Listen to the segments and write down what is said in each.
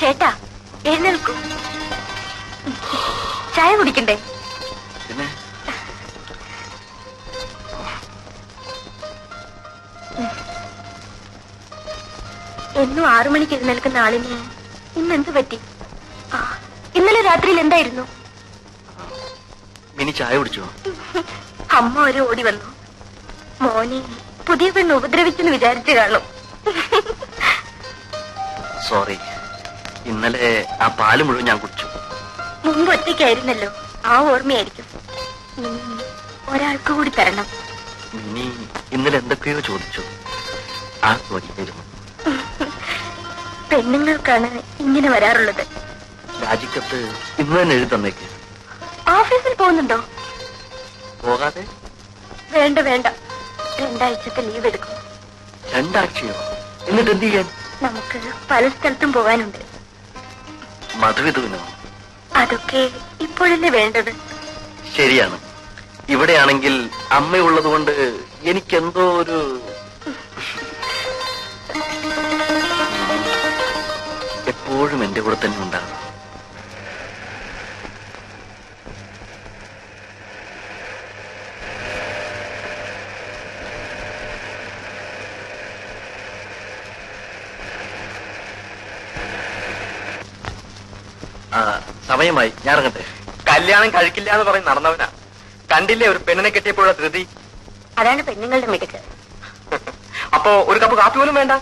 ചേട്ടാ എഴുന്നേൽക്കൂ. ചായ കുടിക്കണ്ടേ? പിന്നെ എന്നും 6 മണിക്ക് എഴുന്നേൽക്കുന്ന ആളിന് ഇന്നെന്ത് പറ്റി? ഇന്നലെ രാത്രിയിൽ എന്തായിരുന്നു? മിനി ചായ കുടിച്ചോ? അമ്മ ഒരു ഓടി വന്നു. മോനെ പുതിയ പെണ്ണ് ഉപദ്രവിച്ചെന്ന് വിചാരിച്ചു കാണും. സോറി, ഇന്നലെ ആ പാല് മുഴുവൻ ഞാൻ കുടിച്ചു. മുമ്പ് ഒറ്റയ്ക്കായിരുന്നല്ലോ, ആ ഓർമ്മയായിരിക്കും. ഒരാൾക്ക് കൂടി തരണം. മിനി ഇന്നലെ എന്തൊക്കെയോ ചോദിച്ചു. ആ ചോദിക്കായിരുന്നു. പെണ്ണുങ്ങൾക്കാണ് ഇങ്ങനെ വരാറുള്ളത്. രാജിക്കത്ത് ഇന്ന് തന്നെ എഴുതി തന്നേക്ക്. ഓഫീസിൽ പോകുന്നുണ്ടോ? പോകാതെ? വേണ്ട വേണ്ട, 2 ആഴ്ചത്തെ ലീവ് എടുക്കും. 2 ആഴ്ചയോ? എന്നിട്ട് എന്ത് ചെയ്യാൻ? നമുക്ക് പല സ്ഥലത്തും പോകാനുണ്ട്. മധുവിധുവിനോ? അതൊക്കെ ഇപ്പോഴല്ലേ വേണ്ടത്. ശരിയാണ്. ഇവിടെയാണെങ്കിൽ അമ്മയുള്ളത് കൊണ്ട് എനിക്കെന്തോ ഒരു എപ്പോഴും എന്റെ കൂടെ തന്നെ ഉണ്ടാകും. സമയമായി, ഞാൻ ഇറങ്ങട്ടെ. കല്യാണം കഴിക്കില്ല എന്ന് പറഞ്ഞ് നടന്നവനാ. കണ്ടില്ലേ ഒരു പെണ്ണിനെ കെട്ടിയപ്പോഴുള്ള ധൃതി? അതാണ് പെണ്ണുങ്ങളുടെ മിടുക്ക്. അപ്പോ ഒരു കപ്പ് കാപ്പി പോലും വേണ്ട?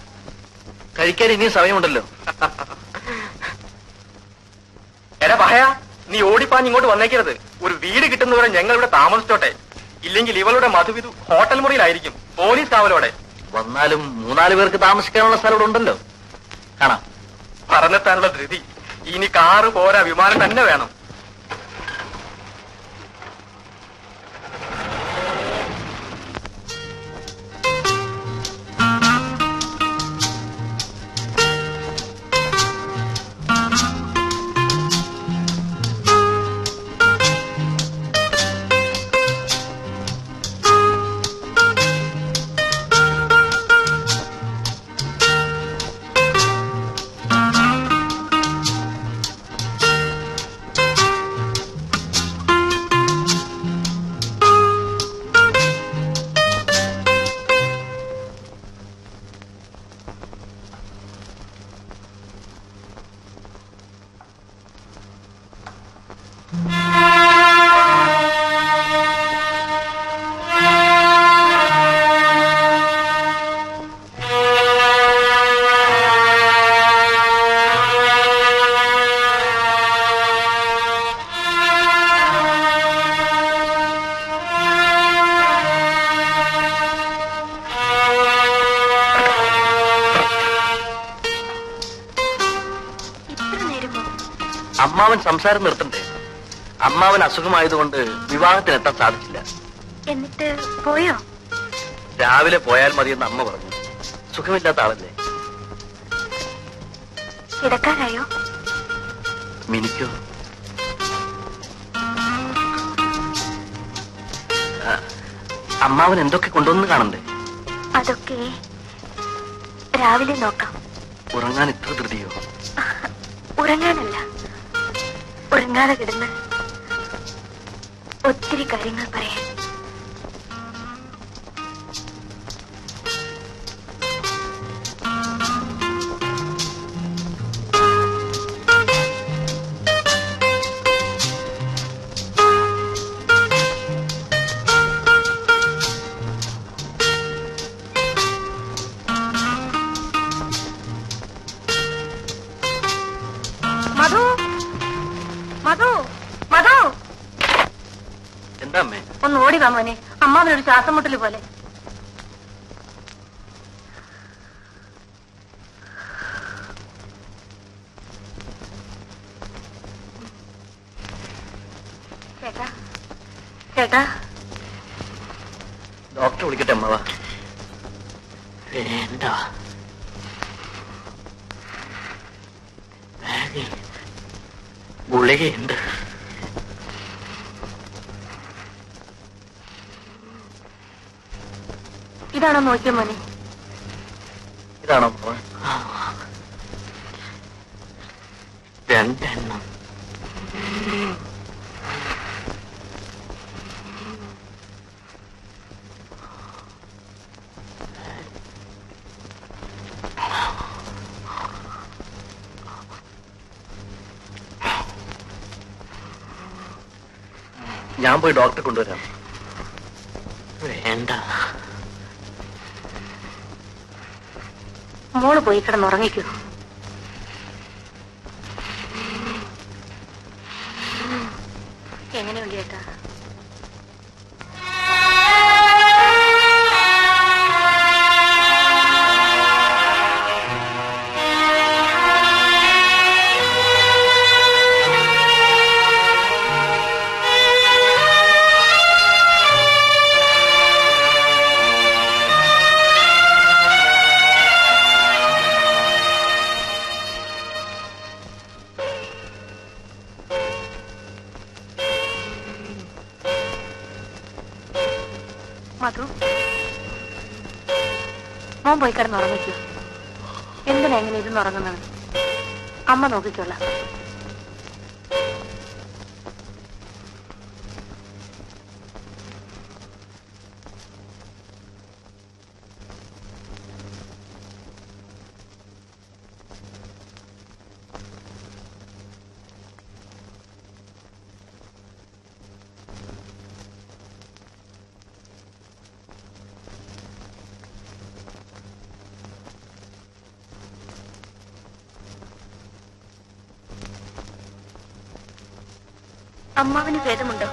കഴിക്കാൻ ഇനിയും സമയമുണ്ടല്ലോ. എടാ പഹയ, നീ ഓടിപ്പാഞ്ഞ് ഇങ്ങോട്ട് വന്നേക്കരുത്. ഒരു വീട് കിട്ടുന്നവരെ ഞങ്ങൾ ഇവിടെ താമസിച്ചോട്ടെ. ഇല്ലെങ്കിൽ ഇവളുടെ മധുവിധു ഹോട്ടൽ മുറിയിലായിരിക്കും, പോലീസ് കാവലോടെ. വന്നാലും 3-4 പേർക്ക് താമസിക്കാനുള്ള സ്ഥലം ഇവിടെ ഉണ്ടല്ലോ. കാണാം. പറഞ്ഞെത്താനുള്ള ധൃതി. ഇനി കാറ് പോരാ, വിമാനം തന്നെ വേണം. അമ്മാവൻ സംസാരം നിർത്തണ്ടേ? അമ്മാവൻ അസുഖമായതുകൊണ്ട് വിവാഹത്തിനെത്താൻ സാധിച്ചില്ല. എന്നിട്ട് പോയോ? രാവിലെ പോയാൽ മതിയെന്ന് അമ്മ പറഞ്ഞു. സുഖമില്ലാത്ത ആളല്ലേ. കിടക്കാറായോ? മിനിക്കോ? അമ്മാവൻ എന്തൊക്കെ കൊണ്ടുവന്ന് കാണണ്ടേ? അതൊക്കെ രാവിലെ നോക്കാം. ഉറങ്ങാൻ ഇത്ര ധൃതിയോ? ഉറങ്ങാനല്ല, ഉറങ്ങാതെ കിടന്ന് ഒത്തിരി കാര്യങ്ങൾ പറയാൻ. മധു, മധു, മധു, എന്താ അമ്മേ? ഒന്ന് ഓടി വാ മോനെ. അമ്മാവനൊരു ശ്വാസം മുട്ടല് പോലെ. ചേട്ടാ, ചേട്ടാ, ഡോക്ടറെ വിളിക്കട്ടെ അമ്മവാ? വേണ്ട, ഗുളികയുണ്ട്. ഇതാണോ നോക്കിയ മോനെ? ഇതാണോ? രണ്ടെണ്ണം. ഞാൻ പോയി ഡോക്ടറെ കൊണ്ടുവരാം. വേണ്ട. മോള് പോയി കിടന്നുറങ്ങിക്കൂ. എങ്ങനെയുണ്ട് ചേട്ടാ? മധു, മോൻ പോയി കിടന്നുറങ്ങിക്കൂ. എന്തിനാ എങ്ങനെ ഇരുന്നുറങ്ങുന്നത്? അമ്മ നോക്കിക്കോളാം. അമ്മാവിന് ഭേദമുണ്ടോ?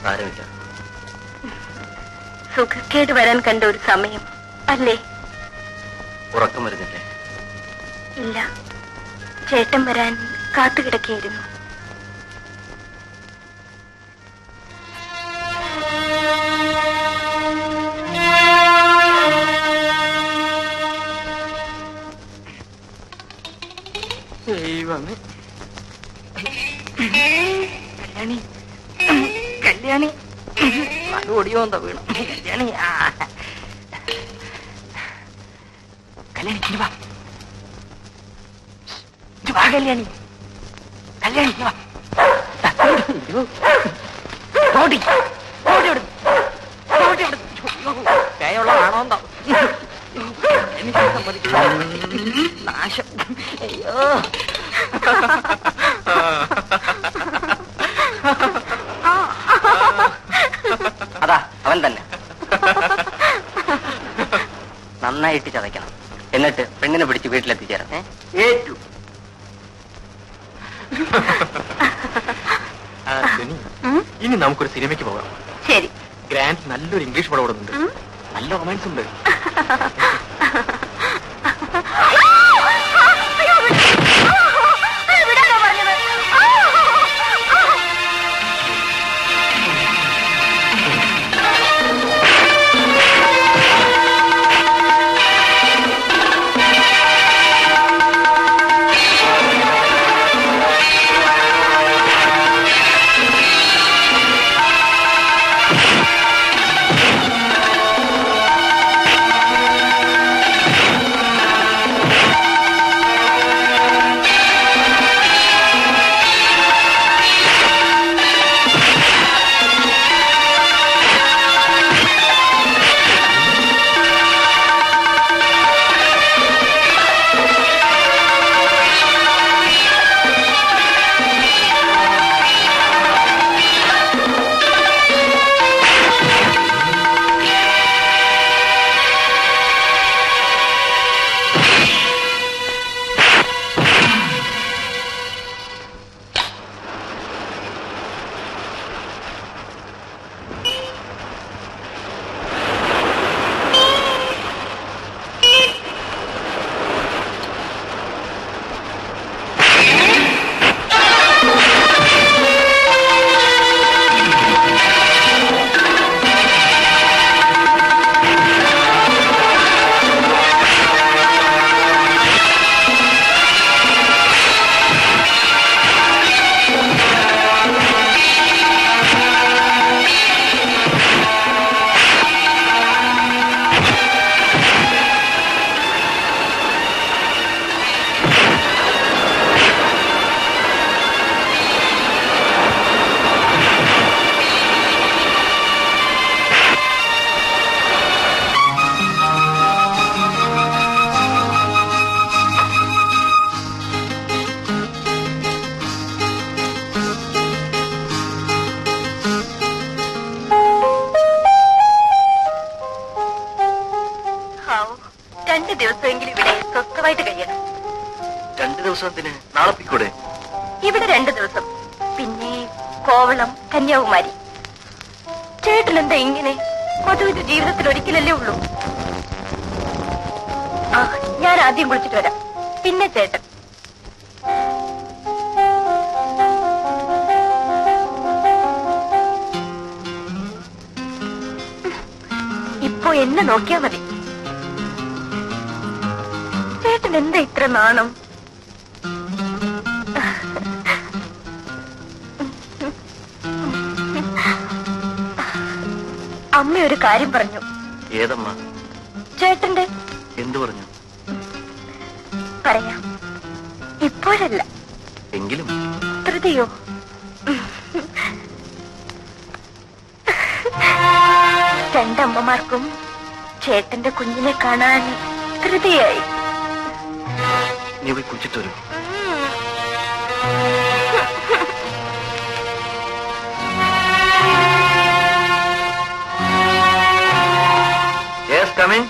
സാരമില്ല. സുഖക്കേട് വരാൻ കണ്ട ഒരു സമയം അല്ലേ? ഉറക്കം വരുന്നില്ലേ? ഇല്ല, ചേട്ടൻ വരാൻ കാത്തുകിടക്കുകയായിരുന്നു. ദൈവമേ, കല്യാണി കല്യാണി അത് ഓടിയോ എന്താ വീണു? കല്യാണി കല്യാണി ഇനി വാ, ഇനി വാ കല്യാണി, കല്യാണി ഇനി വാ. ഓടി ഓടി ഓടി ഓടി ഓടി പേയുള്ളതാണോ എന്താ? എനിക്ക് സമ്മതിക്കില്ല. നാശം. അയ്യോ, അതാ അവൻ തന്നെ. നന്നായിട്ട് ചതയ്ക്കണം, എന്നിട്ട് പെണ്ണിനെ പിടിച്ച് വീട്ടിലെത്തിച്ചേരാം. ഏറ്റു. ഇനി നമുക്കൊരു സിനിമയ്ക്ക് പോകാം. ശരി. ഗ്രാൻഡ് നല്ലൊരു ഇംഗ്ലീഷ് പടം ഓടുന്നുണ്ട്. നല്ല റൊമാൻസ് ഉണ്ട്. ഇന്നെന്തിന് നാളെ പിക്കൂടെ? ഇവിടെ 2 ദിവസം, പിന്നെ കോവളം, കന്യാകുമാരി. ചേട്ടൻ എന്താ ഇങ്ങനെ? മധുവിന്റെ ജീവിതത്തിൽ ഒരിക്കലല്ലേ ഉള്ളൂ. ആ, ഞാൻ ആദ്യം കുളിച്ചിട്ട് വരാം, പിന്നെ ചേട്ടൻ. ഇപ്പൊ എന്നെ നോക്കിയാ മതി. ചേട്ടൻ എന്താ ഇത്ര നാണം? അമ്മ ഒരു കാര്യം പറഞ്ഞു. ഏതമ്മ? ചേട്ടന്റെ. എന്തു പറഞ്ഞു? പറയാം, ഇപ്പോഴല്ല, എങ്കിലും. ധൃതിയോ? രണ്ടമ്മമാർക്കും ചേട്ടന്റെ കുഞ്ഞിനെ കാണാൻ ധൃതിയായി. നീ പോയി കുളിച്ചിട്ട് വരൂ. Yes, come in.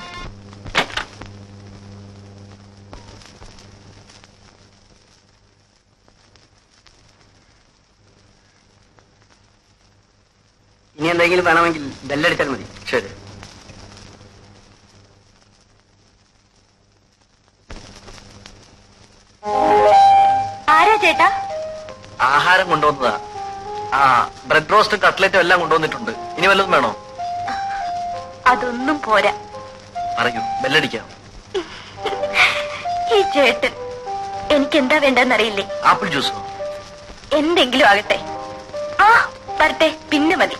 ഇനി എന്തെങ്കിലും വേണമെങ്കിൽ ബെല്ലടിച്ചാൽ മതി. ശരി. ആരാ ചേട്ടാ? ആഹാരം കൊണ്ടുവന്നതാ. ആ, ബ്രെഡ് റോസ്റ്റും കട്ട്ലറ്റും എല്ലാം കൊണ്ടുവന്നിട്ടുണ്ട്. ഇനി വല്ലതും വേണോ? അതൊന്നും പോരാ. പറയൂ, ബെല്ലടിക്കാം. ഈ ചേട്ടൻ എനിക്ക് എന്താ വേണ്ടെന്നറിയില്ലേ? ആപ്പിൾ ജ്യൂസോ? എന്തെങ്കിലും ആകട്ടെ. ആ, വരട്ടെ, പിന്നെ മതി.